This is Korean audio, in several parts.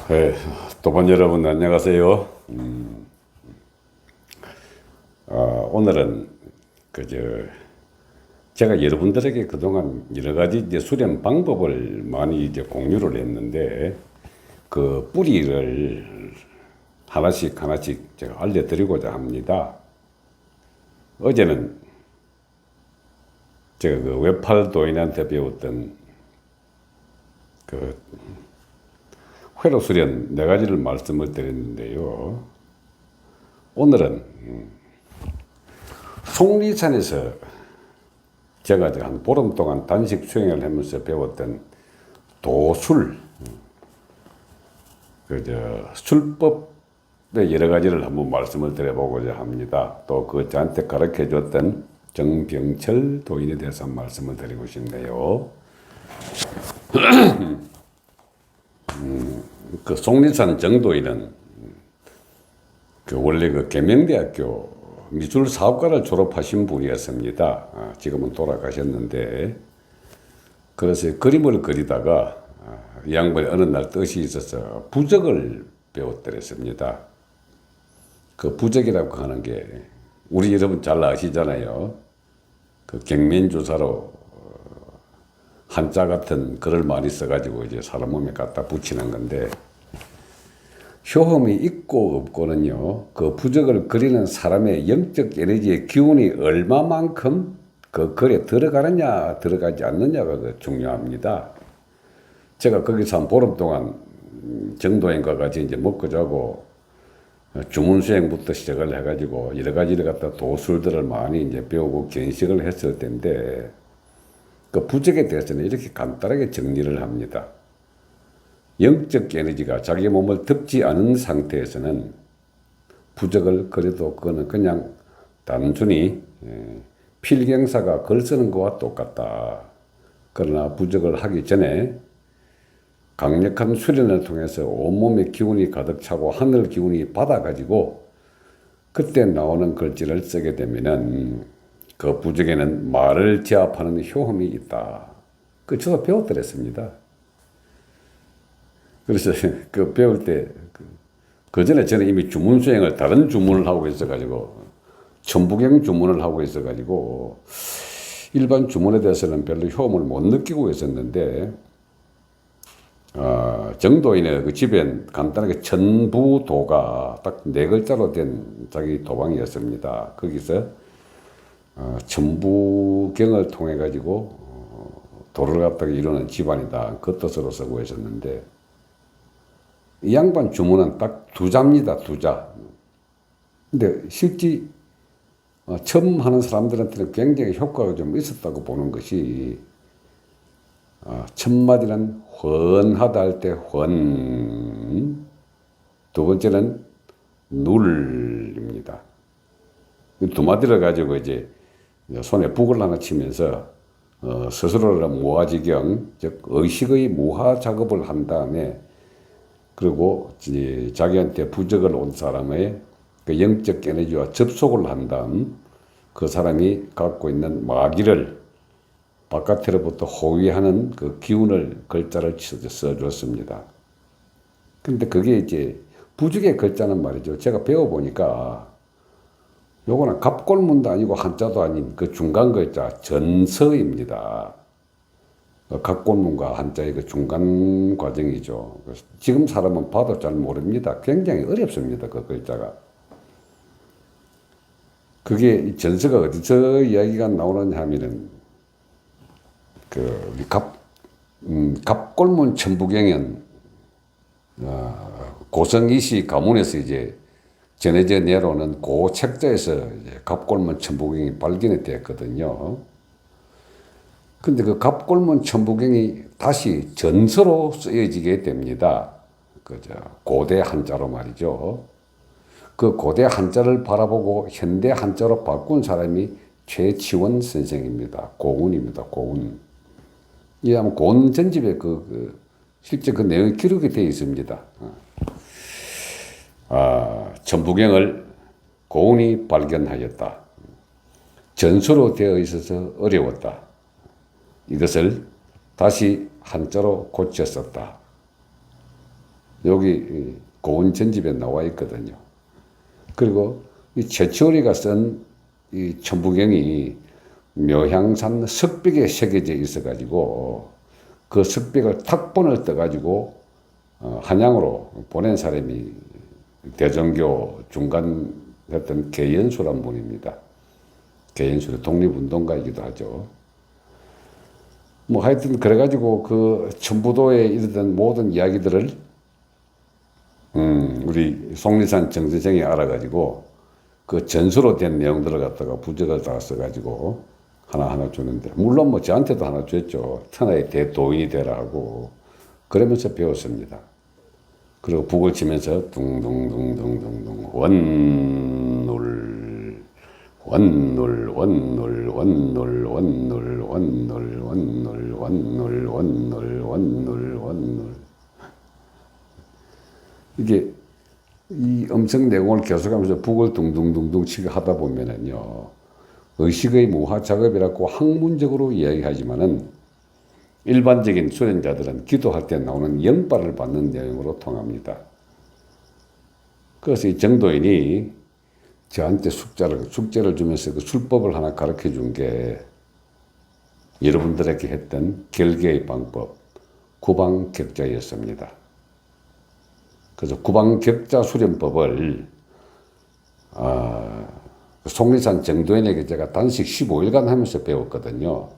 네, 또반 여러분 안녕하세요. 오늘은 그저 제가 여러분들에게 그동안 여러 가지 이제 수련 방법을 많이 이제 공유를 했는데 그 뿌리를 하나씩 제가 알려드리고자 합니다. 어제는 제가 그 외팔 도인한테 배웠던 그 회로 수련 네 가지를 말씀을 드렸는데요. 오늘은 속리산에서 제가 한 보름 동안 단식 수행을 하면서 배웠던 도술, 술법의 여러 가지를 한번 말씀을 드려보고자 합니다. 또 그 저한테 가르쳐 줬던 정병철 도인에 대해서 말씀을 드리고 싶네요. 그 속리산 정도인은 원래 그 계명대학교 미술사업과를 졸업하신 분이었습니다. 지금은 돌아가셨는데, 그래서 그림을 그리다가 이 양반이 어느 날 뜻이 있어서 부적을 배웠더랬습니다. 그 부적이라고 하는 게 우리 여러분 잘 아시잖아요. 그 경면주사로 한자 같은 글을 많이 써가지고 이제 사람 몸에 갖다 붙이는 건데, 효험이 있고 없고는요, 그 부적을 그리는 사람의 영적 에너지의 기운이 얼마만큼 그 글에 들어가느냐 들어가지 않느냐가 중요합니다. 제가 거기서 한 보름 동안 정도인과 같이 이제 먹고 자고 주문 수행부터 시작을 해가지고 여러 가지를 갖다 도술들을 많이 이제 배우고 견식을 했을 텐데, 그 부적에 대해서는 이렇게 간단하게 정리를 합니다. 영적 에너지가 자기 몸을 덮지 않은 상태에서는 부적을 그려도 그거는 그냥 단순히 필경사가 글 쓰는 것과 똑같다. 그러나 부적을 하기 전에 강력한 수련을 통해서 온몸의 기운이 가득 차고 하늘 기운이 받아가지고 그때 나오는 글씨를 쓰게 되면은 그 부적에는 말을 제압하는 효험이 있다. 그 저도 배웠더랬습니다. 그래서 그 배울 때, 그 전에 저는 이미 주문 수행을 다른 주문을 하고 있어가지고, 천부경 주문을 하고 있어가지고, 일반 주문에 대해서는 별로 효험을 못 느끼고 있었는데, 정도인의 그 집엔 간단하게 천부도가 딱 네 글자로 된 자기 도방이었습니다. 거기서, 천부경을 통해가지고, 도를 갖다가 이루는 집안이다. 그 뜻으로 쓰고 있었는데, 이 양반 주문은 딱 두 자입니다, 두 자. 근데 실제 처음 하는 사람들한테는 굉장히 효과가 좀 있었다고 보는 것이, 첫 마디는 훤하다 할 때 훤, 두 번째는 눌입니다. 두 마디를 가지고 이제 손에 북을 하나 치면서 스스로를 무화지경, 즉 의식의 무화 작업을 한 다음에, 그리고 자기한테 부적을 온 사람의 그 영적 에너지와 접속을 한 다음 그 사람이 갖고 있는 마기를 바깥으로부터 호위하는 그 기운을 글자를 써줬습니다. 근데 그게 이제 부적의 글자는 말이죠. 제가 배워보니까 요거는 갑골문도 아니고 한자도 아닌 그 중간 글자 전서입니다. 갑골문과 한자의 그 중간 과정이죠. 지금 사람은 봐도 잘 모릅니다. 굉장히 어렵습니다. 그 글자가. 그게 전서가 어디서 이야기가 나오느냐 하면은 그 갑골문 천부경은 고성이시 가문에서 이제 전해져 내려오는 그 책자에서 이제 갑골문 천부경이 발견이 되었거든요. 근데 그 갑골문 천부경이 다시 전서로 쓰여지게 됩니다. 그저 고대 한자로 말이죠. 그 고대 한자를 바라보고 현대 한자로 바꾼 사람이 최치원 선생입니다. 고운입니다. 고운. 이 아마 고운 전집에 실제 그 내용이 기록이 되어 있습니다. 천부경을 고운이 발견하였다. 전서로 되어 있어서 어려웠다. 이것을 다시 한자로 고쳤었다. 여기 고운 전집에 나와 있거든요. 그리고 이 최철이가 쓴 이 천부경이 묘향산 석벽에 새겨져 있어가지고 그 석벽을 탁본을 떠가지고 한양으로 보낸 사람이 대정교 중간 했던 계연수란 분입니다. 계연수의 독립운동가이기도 하죠. 뭐 하여튼 그래가지고 그 천부도에 이르던 모든 이야기들을 우리 속리산 정선생이 알아가지고 그 전수로 된 내용들을 갖다가 부적을 다 써가지고 하나하나 주는데, 물론 뭐 저한테도 하나 줬죠. 천하의 대도인이 되라고. 그러면서 배웠습니다. 그리고 북을 치면서 둥둥둥둥둥둥 원놀 원놀 원놀 원놀 원놀 원놀 원놀 원놀 원놀 원놀 원놀. 이게 이 음성 내공을 계속하면서 북을 둥둥둥둥 치고 하다 보면은요, 의식의 무화 작업이라고 학문적으로 이야기하지만은 일반적인 수련자들은 기도할 때 나오는 영발을 받는 내용으로 통합니다. 그래서 이 정도인이 저한테 숙제를 주면서 그 술법을 하나 가르쳐 준 게 여러분들에게 했던 결계의 방법, 구방격자였습니다. 그래서 구방격자 수련법을 속리산 정도인에게 제가 단식 15일간 하면서 배웠거든요.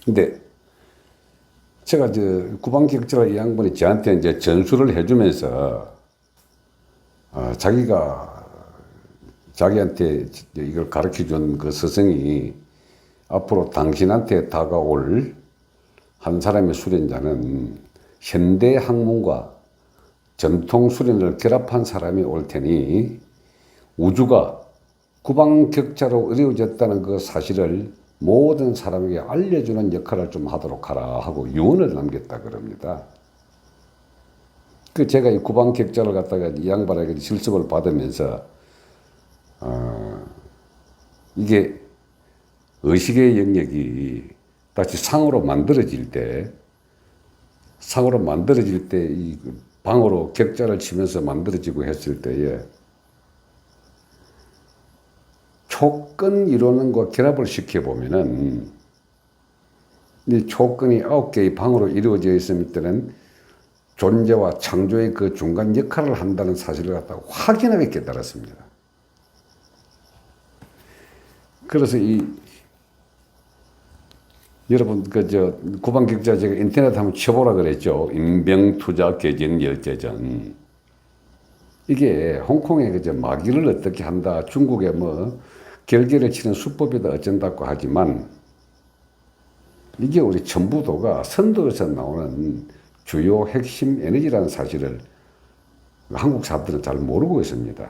근데 제가 구방격자라 이 양반이 저한테 이제 전수를 해주면서 자기한테 이걸 가르쳐 준 그 스승이 앞으로 당신한테 다가올 한 사람의 수련자는 현대 학문과 전통 수련을 결합한 사람이 올 테니 우주가 구방격자로 이루어졌다는 그 사실을 모든 사람에게 알려주는 역할을 좀 하도록 하라 하고 유언을 남겼다 그럽니다. 그 제가 이 구방격자를 갖다가 이 양반에게 실습을 받으면서 이게 의식의 영역이 다시 상으로 만들어질 때 이 방으로 격자를 치면서 만들어지고 했을 때에 촉근 이루는과 결합을 시켜보면은 이 촉근이 9개의 방으로 이루어져 있을 때는 존재와 창조의 그 중간 역할을 한다는 사실을 갖다가 확연하게 깨달았습니다. 그래서 여러분 구방격자 제가 인터넷 한번 쳐보라 그랬죠. 인병투자개진 열제전. 이게 홍콩에 마귀를 어떻게 한다, 중국에 뭐 결계를 치는 수법이다 어쩐다고 하지만 이게 우리 천부도가 선도에서 나오는 주요 핵심 에너지라는 사실을 한국 사람들은 잘 모르고 있습니다.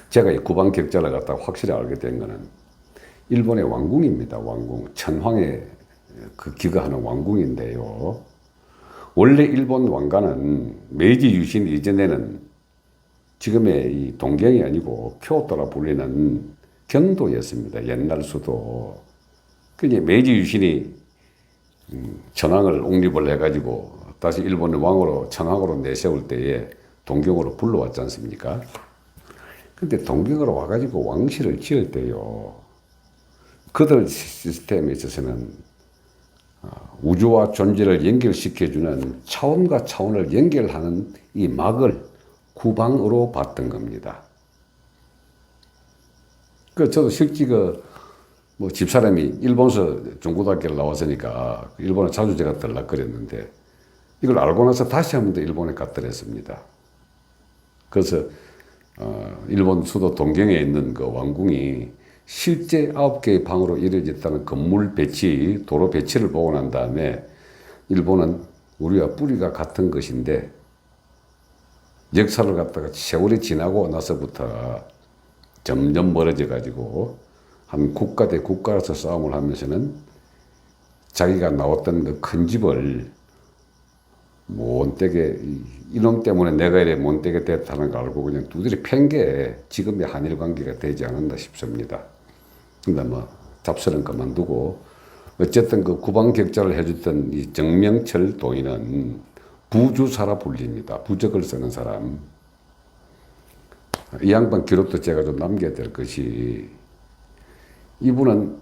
제가 이 구방격자를 갖다가 확실히 알게 된 거는 일본의 왕궁입니다. 왕궁. 천황에 그 기거하는 왕궁인데요. 원래 일본 왕가는 메이지 유신 이전에는 지금의 이 동경이 아니고 교토라 불리는 경도였습니다. 옛날 수도. 그게 메이지 유신이 천황을 옹립을 해가지고 다시 일본의 왕으로 천황으로 내세울 때에 동경으로 불러왔지 않습니까? 근데 동경으로 와가지고 왕실을 지을 때요, 그들 시스템에 있어서는 우주와 존재를 연결시켜주는 차원과 차원을 연결하는 이 막을 구방으로 봤던 겁니다. 저도 실제 뭐 집사람이 일본에서 중고등학교를 나왔으니까 일본에 자주 제가 들락거렸는데 이걸 알고 나서 다시 한 번 더 일본에 갔더랬습니다. 그래서 일본 수도 동경에 있는 그 왕궁이 실제 9개의 방으로 이루어졌다는 건물 배치, 도로 배치를 보고 난 다음에 일본은 우리와 뿌리가 같은 것인데 역사를 갖다가 세월이 지나고 나서부터 점점 멀어져 가지고 한 국가 대 국가로서 싸움을 하면서는 자기가 나왔던 그 큰 집을 못되게, 이놈 때문에 내가 이래 못되게 됐다는 걸 알고 그냥 두드려 팬 게 지금의 한일 관계가 되지 않았나 싶습니다. 근데 뭐 잡설은 그만두고 어쨌든 그 구방격자를 해줬던 이 정명철 도인은 부주사라 불립니다. 부적을 쓰는 사람. 이 양반 기록도 제가 좀 남겨야 될 것이, 이분은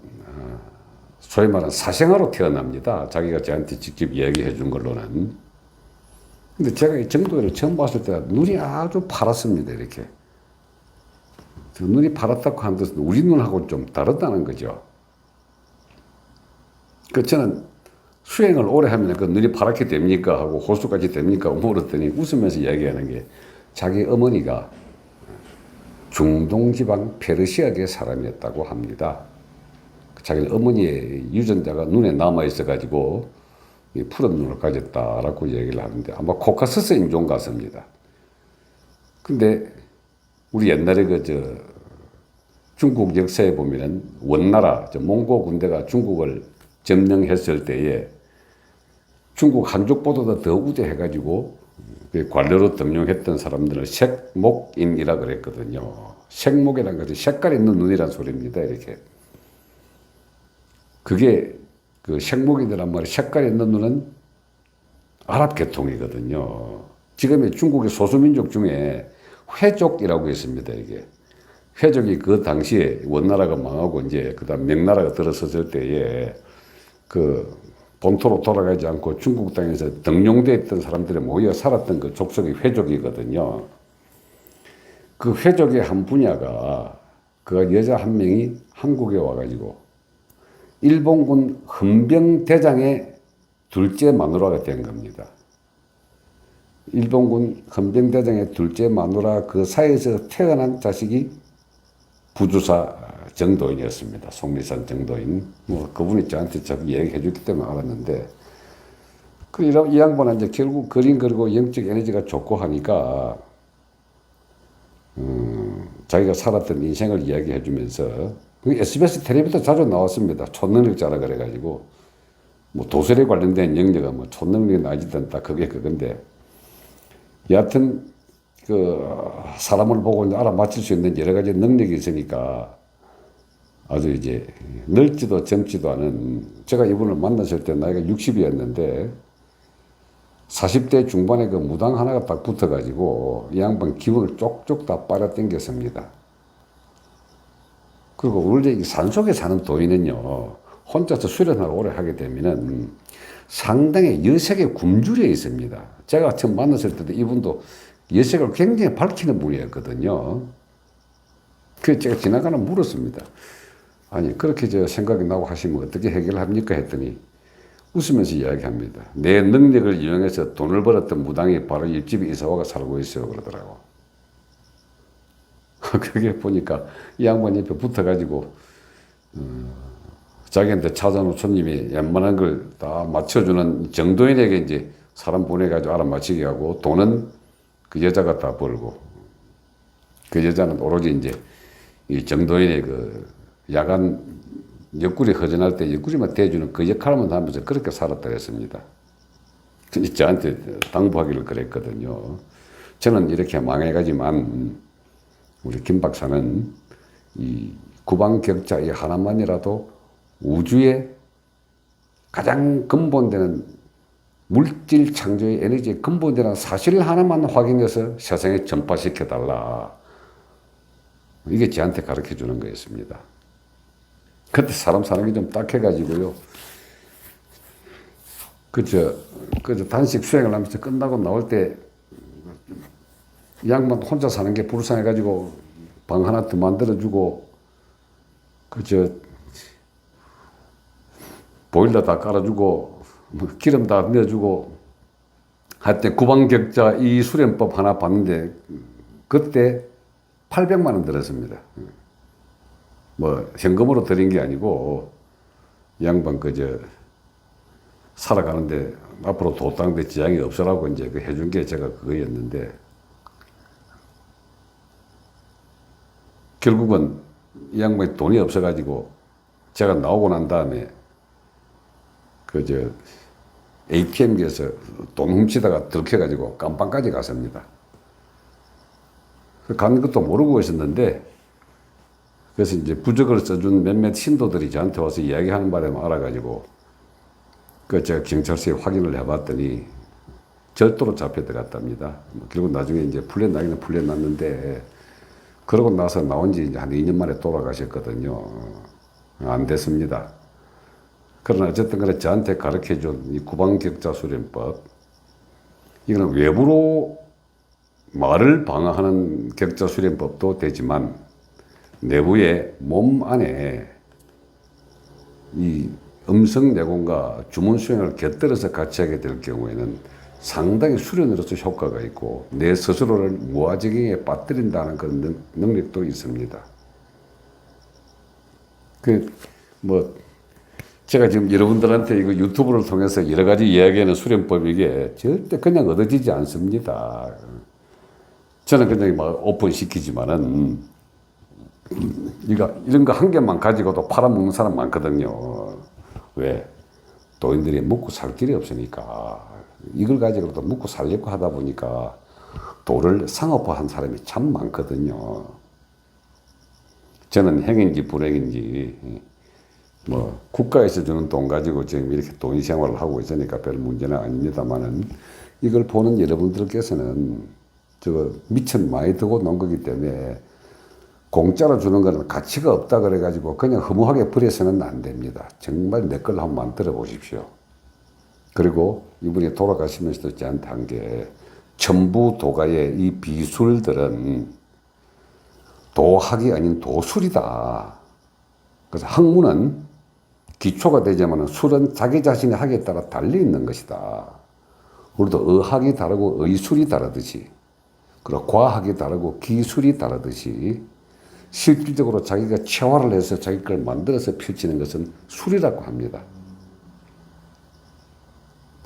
소위 말하는 사생아로 태어납니다. 자기가 저한테 직접 얘기해 준 걸로는. 근데 제가 이 정도를 처음 봤을 때 눈이 아주 파랗습니다. 이렇게. 눈이 파랗다고 하는 것은 우리 눈하고 좀 다르다는 거죠. 그 저는 수행을 오래 하면 그 눈이 파랗게 됩니까? 하고 호수까지 됩니까? 물었더니 웃으면서 이야기하는 게 자기 어머니가 중동지방 페르시아계 사람이었다고 합니다. 자기 어머니의 유전자가 눈에 남아있어가지고 푸른 눈을 가졌다라고 얘기를 하는데 아마 코카서스 인종 같습니다. 근데 우리 옛날에 중국 역사에 보면은 원나라, 몽고 군대가 중국을 점령했을 때에 중국 한족보다 더 우대해가지고 관료로 등용했던 사람들을 색목인이라 그랬거든요. 색목이라는 것은 색깔 있는 눈이란 소리입니다. 이렇게. 그게 그 색목인이란 말이 색깔 있는 눈은 아랍 계통이거든요. 지금의 중국의 소수민족 중에 회족이라고 있습니다. 이게. 회족이 그 당시에 원나라가 망하고 이제 그다음 명나라가 들어섰을 때에 그 본토로 돌아가지 않고 중국 땅에서 등용되어 있던 사람들이 모여 살았던 그 족속이 회족이거든요. 그 회족의 한 분야가 그 여자 한 명이 한국에 와가지고 일본군 헌병대장의 둘째 마누라가 된 겁니다. 일본군 헌병대장의 둘째 마누라 그 사이에서 태어난 자식이 부주사 정도인이었습니다. 속리산 정도인. 그분이 저한테 자꾸 얘기해 줬기 때문에 알았는데, 이 양반은 이제 결국 그림 그리고 영적 에너지가 좋고 하니까, 자기가 살았던 인생을 이야기해 주면서, SBS 텔레비도 자주 나왔습니다. 초능력자라 그래가지고, 도설에 관련된 영역은 초능력이 나지든 다 그게 그건데, 여하튼, 사람을 보고 알아맞힐 수 있는 여러 가지 능력이 있으니까, 아주 이제 늙지도 젊지도 않은, 제가 이분을 만났을 때 나이가 60이었는데 40대 중반에 그 무당 하나가 딱 붙어가지고 이 양반 기운을 쪽쪽 다 빨아당겼습니다. 그리고 원래 산속에 사는 도인은요, 혼자서 수련을 오래 하게 되면은 상당히 여색에 굶주려 있습니다. 제가 처음 만났을 때도 이분도 여색을 굉장히 밝히는 분이었거든요. 그래서 제가 지나가다 물었습니다. 아니, 그렇게 생각이 나고 하시면 어떻게 해결합니까? 했더니 웃으면서 이야기합니다. 내 능력을 이용해서 돈을 벌었던 무당이 바로 옆집에 이사와가 살고 있어요. 그러더라고. 그게 보니까 이 양반 옆에 붙어가지고, 자기한테 찾아오는 손님이 웬만한 걸 다 맞춰주는 정도인에게 이제 사람 보내가지고 알아맞히게 하고 돈은 그 여자가 다 벌고, 그 여자는 오로지 이제 이 정도인의 야간 옆구리 허전할 때 옆구리만 대주는 그 역할만 하면서 그렇게 살았다 했습니다. 근데 저한테 당부하기를 그랬거든요. 저는 이렇게 망해가지만 우리 김 박사는 이 구방격자 이 하나만이라도 우주의 가장 근본되는 물질 창조의 에너지의 근본되는 사실 하나만 확인해서 세상에 전파시켜달라. 이게 저한테 가르쳐 주는 거였습니다. 그때 사람 사는 게 좀 딱해가지고요. 단식 수행을 하면서 끝나고 나올 때, 이 양반 혼자 사는 게 불쌍해가지고 방 하나 더 만들어주고, 보일러 다 깔아주고, 기름 다 넣어주고, 하여튼 구방격자 이 수련법 하나 봤는데, 그때 800만 원 들었습니다. 현금으로 드린 게 아니고, 이 양반 살아가는데 앞으로 도땅대 지장이 없으라고 이제 해준 게 제가 그거였는데, 결국은 이 양반이 돈이 없어가지고, 제가 나오고 난 다음에, ATM기에서 돈 훔치다가 들켜가지고 깜빵까지 갔습니다. 가는 것도 모르고 있었는데, 그래서 이제 부적을 써준 몇몇 신도들이 저한테 와서 이야기하는 바람에 알아가지고 그 제가 경찰서에 확인을 해봤더니 절도로 잡혀 들어갔답니다. 결국 나중에 이제 풀려나기는 풀려났는데 그러고 나서 나온 지 이제 한 2년 만에 돌아가셨거든요. 안 됐습니다. 그러나 어쨌든 간에 저한테 가르쳐준 이 구방격자수련법, 이거는 외부로 말을 방어하는 격자수련법도 되지만 내부에 몸 안에 이 음성 내공과 주문 수행을 곁들여서 같이 하게 될 경우에는 상당히 수련으로서 효과가 있고 내 스스로를 무아지경에 빠뜨린다는 그런 능력도 있습니다. 제가 지금 여러분들한테 이거 유튜브를 통해서 여러 가지 이야기하는 수련법, 이게 절대 그냥 얻어지지 않습니다. 저는 그냥 막 오픈시키지만은, 이런 거 한 개만 가지고도 팔아먹는 사람 많거든요. 왜? 도인들이 먹고 살 길이 없으니까. 이걸 가지고도 먹고 살려고 하다 보니까 도를 상업화한 사람이 참 많거든요. 저는 행인지 불행인지, 국가에서 주는 돈 가지고 지금 이렇게 돈 생활을 하고 있으니까 별 문제는 아닙니다만은, 이걸 보는 여러분들께서는 미천 많이 두고 놓은 거기 때문에 공짜로 주는 거는 가치가 없다 그래가지고 그냥 허무하게 버려서는 안 됩니다. 정말 내 걸로 한번 만들어 보십시오. 그리고 이분이 돌아가시면서도 저한테 한 게, 전부 도가의 이 비술들은 도학이 아닌 도술이다. 그래서 학문은 기초가 되지만 술은 자기 자신의 학에 따라 달리 있는 것이다. 우리도 의학이 다르고 의술이 다르듯이, 그리고 과학이 다르고 기술이 다르듯이 실질적으로 자기가 체화를 해서 자기 걸 만들어서 펼치는 것은 술이라고 합니다.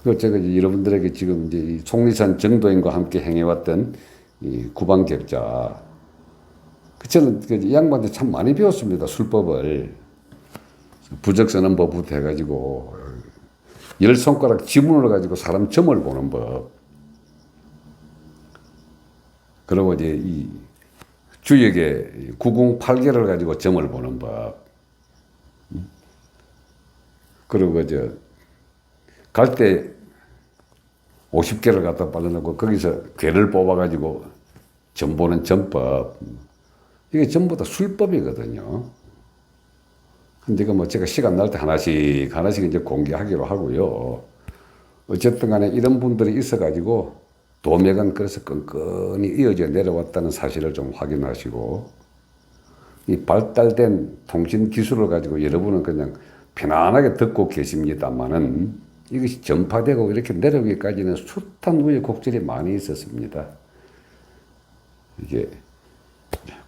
그리고 제가 이제 여러분들에게 지금 이제 이 속리산 정도인과 함께 행해왔던 이 구방격자, 저는 이 양반한테 참 많이 배웠습니다. 술법을. 부적 쓰는 법부터 해가지고, 10손가락 지문을 가지고 사람 점을 보는 법. 그리고 이제 이 주역의 908개를 가지고 점을 보는 법. 그리고 갈 때 50개를 갖다 발라놓고 거기서 괴를 뽑아가지고 점 보는 점법. 이게 전부 다 술법이거든요. 근데 제가 시간 날 때 하나씩 이제 공개하기로 하고요. 어쨌든 간에 이런 분들이 있어가지고 도매가 그래서 끈끈이 이어져 내려왔다는 사실을 좀 확인하시고, 이 발달된 통신 기술을 가지고 여러분은 그냥 편안하게 듣고 계십니다만은 이것이 전파되고 이렇게 내려오기까지는 숱한 우여곡절이 많이 있었습니다. 이게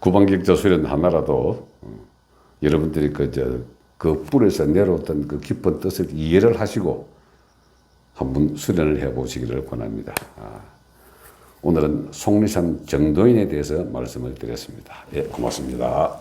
구방격자 수련 하나라도 여러분들이 그 뿔에서 내려왔던 그 깊은 뜻을 이해를 하시고 한번 수련을 해 보시기를 권합니다. 오늘은 속리산 정도인에 대해서 말씀을 드렸습니다. 예, 고맙습니다.